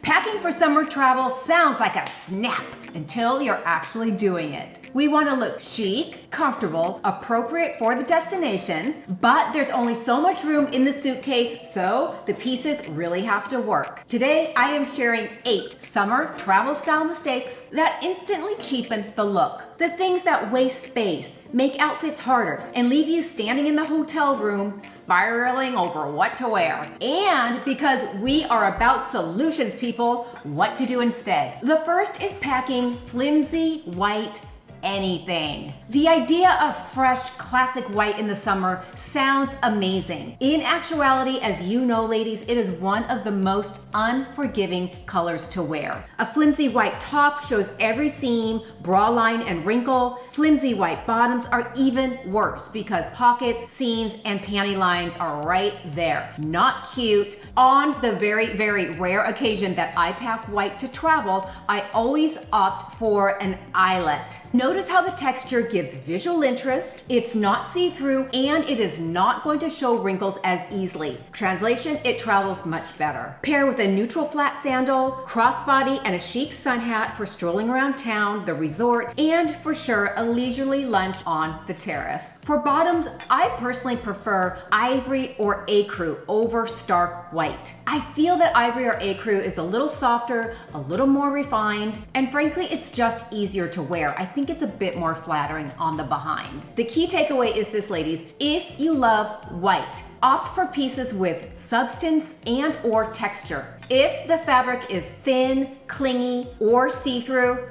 Packing for summer travel sounds like a snap until you're actually doing it. We want to look chic, comfortable, appropriate for the destination, but there's only so much room in the suitcase, so the pieces really have to work. Today, I am sharing 8 summer travel style mistakes that instantly cheapen the look. The things that waste space, make outfits harder, and leave you standing in the hotel room spiraling over what to wear. And because we are about solutions, people, what to do instead. The first is packing flimsy white anything. The idea of fresh, classic white in the summer sounds amazing. In actuality, as you know, ladies, it is one of the most unforgiving colors to wear. A flimsy white top shows every seam, bra line, and wrinkle. Flimsy white bottoms are even worse because pockets, seams, and panty lines are right there. Not cute. On the very, very rare occasion that I pack white to travel, I always opt for an eyelet. Notice how the texture gives visual interest, it's not see-through, and it is not going to show wrinkles as easily. Translation, it travels much better. Pair with a neutral flat sandal, crossbody, and a chic sun hat for strolling around town, the resort, and for sure, a leisurely lunch on the terrace. For bottoms, I personally prefer ivory or ecru over stark white. I feel that ivory or ecru is a little softer, a little more refined, and frankly, it's just easier to wear. I think it's a bit more flattering on the behind. The key takeaway is this, ladies: if you love white, opt for pieces with substance and or texture. If the fabric is thin, clingy, or see-through,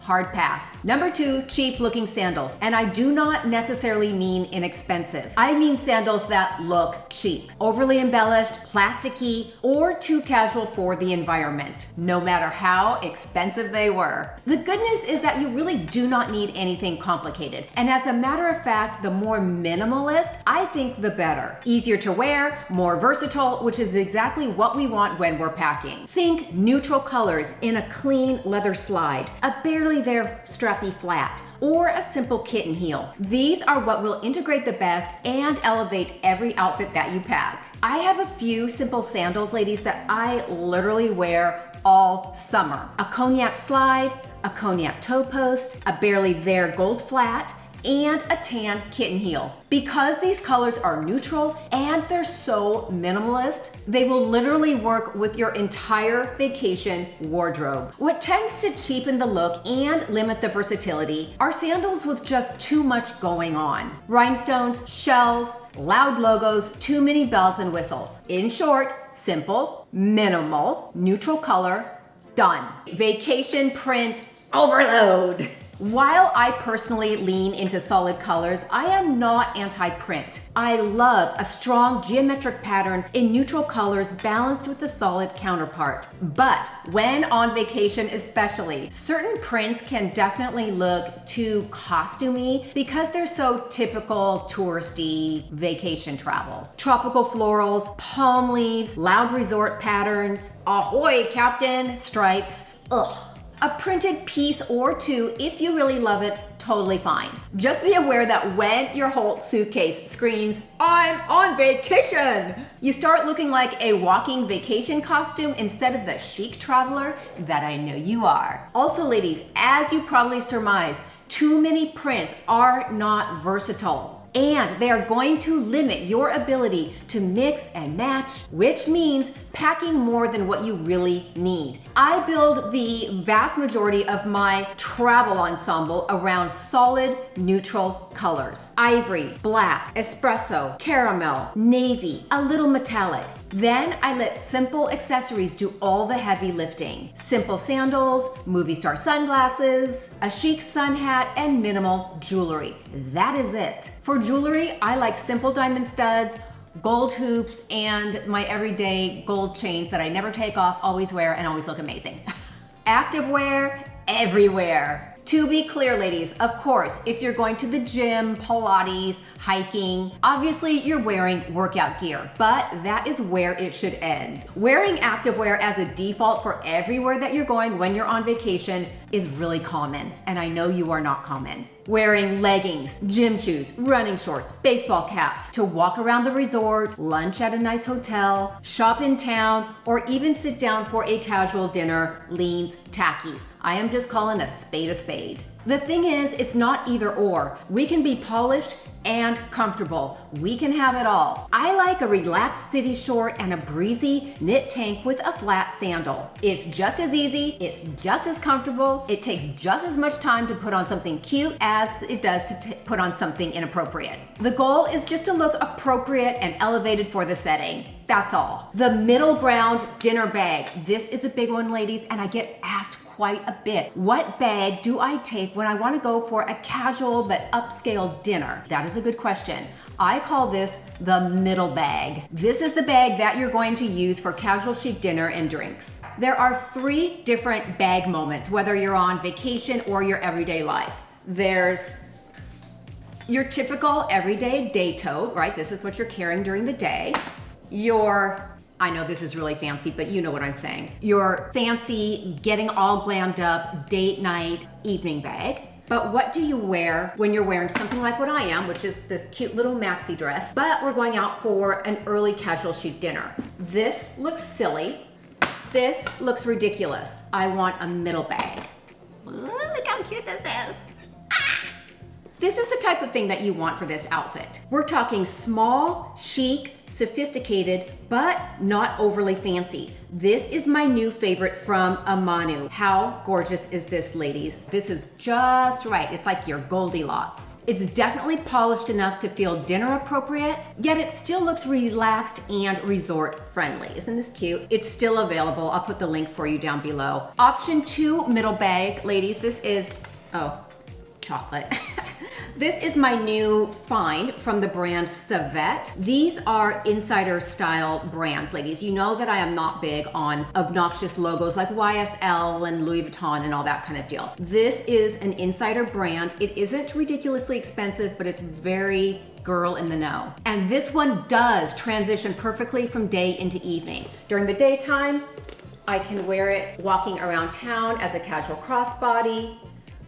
hard pass. Number 2, cheap looking sandals. And I do not necessarily mean inexpensive. I mean sandals that look cheap, overly embellished, plasticky, or too casual for the environment, no matter how expensive they were. The good news is that you really do not need anything complicated. And as a matter of fact, the more minimalist, I think the better. Easier to wear, more versatile, which is exactly what we want when we're packing. Think neutral colors in a clean leather slide, a barely there strappy flat, or a simple kitten heel. These are what will integrate the best and elevate every outfit that you pack. I have a few simple sandals, ladies, that I literally wear all summer. A cognac slide, a cognac toe post, a barely there gold flat, and a tan kitten heel. Because these colors are neutral and they're so minimalist, they will literally work with your entire vacation wardrobe. What tends to cheapen the look and limit the versatility are sandals with just too much going on. Rhinestones, shells, loud logos, too many bells and whistles. In short, simple, minimal, neutral color, done. Vacation print overload. While I personally lean into solid colors, I am not anti-print. I love a strong geometric pattern in neutral colors balanced with a solid counterpart. But when on vacation especially, certain prints can definitely look too costumey because they're so typical touristy vacation travel. Tropical florals, palm leaves, loud resort patterns, ahoy captain, stripes, ugh. A printed piece or two, if you really love it, totally fine. Just be aware that when your whole suitcase screams, "I'm on vacation," you start looking like a walking vacation costume instead of the chic traveler that I know you are. Also, ladies, as you probably surmise, too many prints are not versatile. And they are going to limit your ability to mix and match, which means packing more than what you really need. I build the vast majority of my travel ensemble around solid, neutral colors. Ivory, black, espresso, caramel, navy, a little metallic. Then I let simple accessories do all the heavy lifting. Simple sandals, movie star sunglasses, a chic sun hat, and minimal jewelry. That is it. For jewelry, I like simple diamond studs, gold hoops, and my everyday gold chains that I never take off, always wear, and always look amazing. Activewear everywhere. To be clear, ladies, of course, if you're going to the gym, Pilates, hiking, obviously you're wearing workout gear, but that is where it should end. Wearing activewear as a default for everywhere that you're going when you're on vacation is really common, and I know you are not common. Wearing leggings, gym shoes, running shorts, baseball caps to walk around the resort, lunch at a nice hotel, shop in town, or even sit down for a casual dinner leans tacky. I am just calling a spade a spade. The thing is, it's not either or. We can be polished and comfortable. We can have it all. I like a relaxed city short and a breezy knit tank with a flat sandal. It's just as easy, it's just as comfortable, it takes just as much time to put on something cute as it does to put on something inappropriate. The goal is just to look appropriate and elevated for the setting. That's all. The middle ground dinner bag. This is a big one, ladies, and I get asked quite a bit. What bag do I take when I want to go for a casual but upscale dinner? That is a good question. I call this the middle bag. This is the bag that you're going to use for casual chic dinner and drinks. There are 3 different bag moments, whether you're on vacation or your everyday life. There's your typical everyday day tote, right? This is what you're carrying during the day. I know this is really fancy, but you know what I'm saying. Your fancy, getting all glammed up, date night, evening bag. But what do you wear when you're wearing something like what I am, which is this cute little maxi dress, but we're going out for an early casual chic dinner? This looks silly. This looks ridiculous. I want a middle bag. Ooh, look how cute this is. This is the type of thing that you want for this outfit. We're talking small, chic, sophisticated, but not overly fancy. This is my new favorite from Amanu. How gorgeous is this, ladies? This is just right. It's like your Goldilocks. It's definitely polished enough to feel dinner appropriate, yet it still looks relaxed and resort friendly. Isn't this cute? It's still available. I'll put the link for you down below. Option 2, middle bag. Ladies, this is, chocolate. This is my new find from the brand Savette. These are insider style brands, ladies. You know that I am not big on obnoxious logos like YSL and Louis Vuitton and all that kind of deal. This is an insider brand. It isn't ridiculously expensive, but it's very girl in the know. And this one does transition perfectly from day into evening. During the daytime, I can wear it walking around town as a casual crossbody.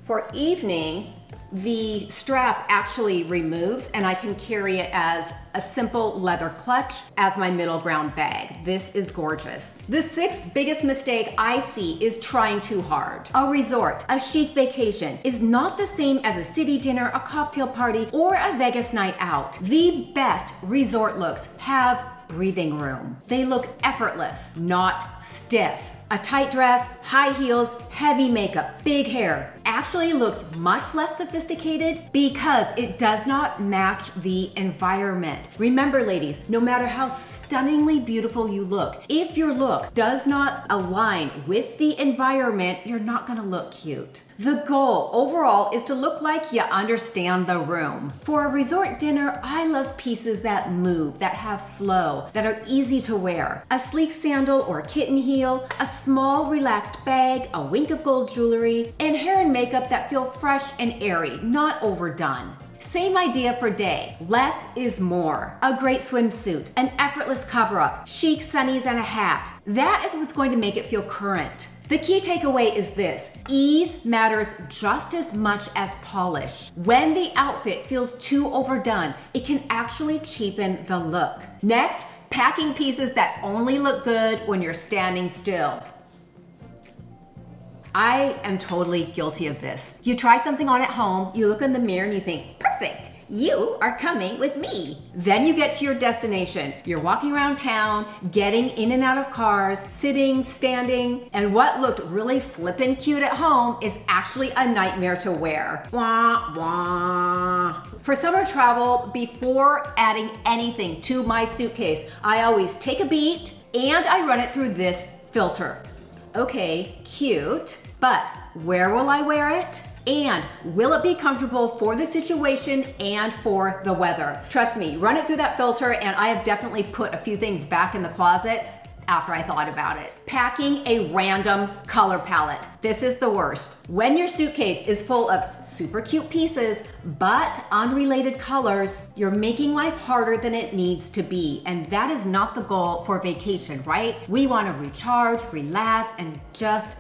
For evening, the strap actually removes and I can carry it as a simple leather clutch as my middle ground bag. This is gorgeous. The 6th biggest mistake I see is trying too hard. A resort, a chic vacation is not the same as a city dinner, a cocktail party, or a Vegas night out. The best resort looks have breathing room. They look effortless, not stiff. A tight dress, high heels, heavy makeup, big hair actually looks much less sophisticated because it does not match the environment. Remember, ladies, no matter how stunningly beautiful you look, if your look does not align with the environment, you're not gonna look cute. The goal overall is to look like you understand the room. For a resort dinner, I love pieces that move, that have flow, that are easy to wear. A sleek sandal or kitten heel, a small relaxed bag, a wink of gold jewelry, and hair and makeup that feel fresh and airy, not overdone. Same idea for day. Less is more. A great swimsuit, an effortless cover-up, chic sunnies and a hat. That is what's going to make it feel current. The key takeaway is this: ease matters just as much as polish. When the outfit feels too overdone, it can actually cheapen the look. Next, packing pieces that only look good when you're standing still. I am totally guilty of this. You try something on at home, you look in the mirror and you think, perfect, you are coming with me. Then you get to your destination. You're walking around town, getting in and out of cars, sitting, standing, and what looked really flippin' cute at home is actually a nightmare to wear. Wah, wah. For summer travel, before adding anything to my suitcase, I always take a beat and I run it through this filter. Okay, cute, but where will I wear it? And will it be comfortable for the situation and for the weather? Trust me, run it through that filter, and I have definitely put a few things back in the closet after I thought about it. Packing a random color palette. This is the worst. When your suitcase is full of super cute pieces, but unrelated colors, you're making life harder than it needs to be. And that is not the goal for vacation, right? We want to recharge, relax, and just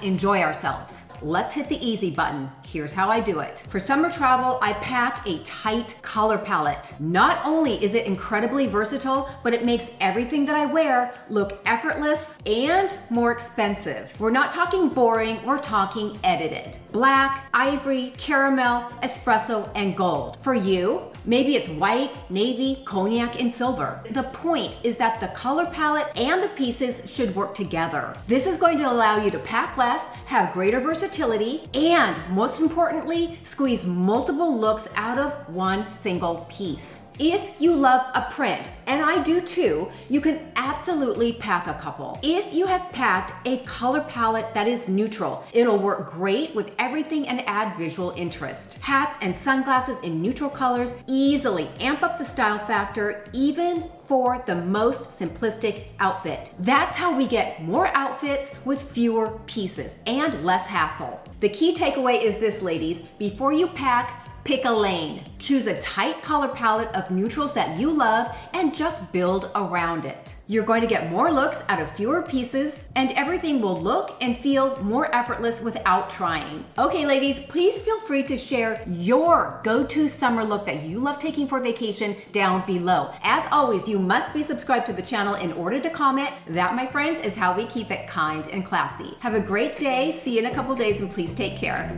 enjoy ourselves. Let's hit the easy button. Here's how I do it. For summer travel, I pack a tight color palette. Not only is it incredibly versatile, but it makes everything that I wear look effortless and more expensive. We're not talking boring, we're talking edited. Black, ivory, caramel, espresso, and gold. For you, maybe it's white, navy, cognac, and silver. The point is that the color palette and the pieces should work together. This is going to allow you to pack less, have greater versatility, and most importantly, squeeze multiple looks out of one single piece. If you love a print, and I do too, you can absolutely pack a couple. If you have packed a color palette that is neutral, it'll work great with everything and add visual interest. Hats and sunglasses in neutral colors easily amp up the style factor, even for the most simplistic outfit. That's how we get more outfits with fewer pieces and less hassle. The key takeaway is this, ladies: before you pack, pick a lane. Choose a tight color palette of neutrals that you love and just build around it. You're going to get more looks out of fewer pieces, and everything will look and feel more effortless without trying. Okay, ladies, please feel free to share your go-to summer look that you love taking for vacation down below. As always, you must be subscribed to the channel in order to comment. That, my friends, is how we keep it kind and classy. Have a great day. See you in a couple days, and please take care.